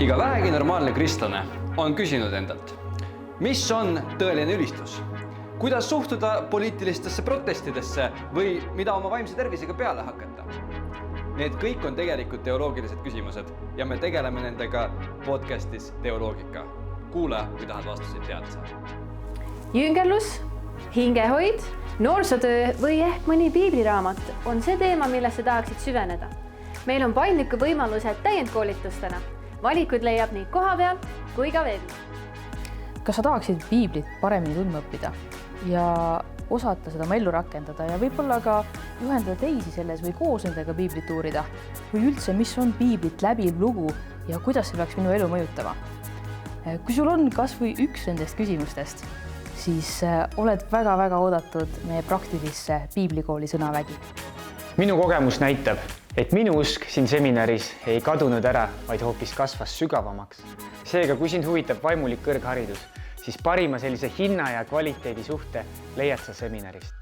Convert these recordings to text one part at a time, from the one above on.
Iga vähegi normaalne kristlane on küsinud endalt, mis on tõeline ülistus? Kuidas suhtuda poliitilistesse protestidesse või mida oma vaimse tervisega peale hakata? Need kõik on tegelikult teoloogilised küsimused ja me tegeleme nendega podcastis Teoloogika. Kuule, kui tahad vastuseid teada saada. Jüngerlus, hingehoid, noorsootöö või ehk mõni piibliraamat on see teema, millesse tahaksid süveneda. Meil on paindliku võimalused täiendkoolitustena. Valikud leiab nii koha peal kui ka veebis. Kas sa tahaksid piiblit paremini tundma õppida ja osata seda oma ellu rakendada ja võib-olla ka juhendada teisi selles või koos nendega piiblit uurida? Või üldse, mis on piiblit läbiv lugu ja kuidas see peaks minu elu mõjutama? Kui sul on kas või üks nendest küsimustest, siis oled väga-väga oodatud meie praktilisse piiblikooli Sõnavägi. Minu kogemus näitab, et minu usk siin seminaris ei kadunud ära, vaid hoopis kasvas sügavamaks. Seega, kui sind huvitab vaimulik kõrgharidus, siis parima sellise hinna ja kvaliteedi suhte leiad sa seminarist.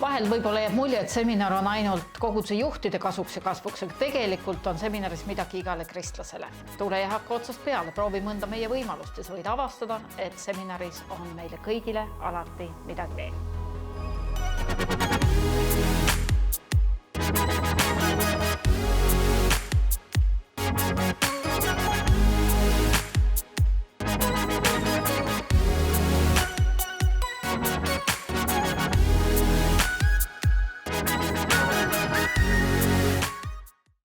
Vahel võib-olla jääb mulje, et seminar on ainult koguduse juhtide kasuks ja kasvuks, aga tegelikult on seminaris midagi igale kristlasele. Tule ja hakka otsast peale, proovi mõnda meie võimalust ja sa võid avastada, et seminaris on meile kõigile alati midagi veel.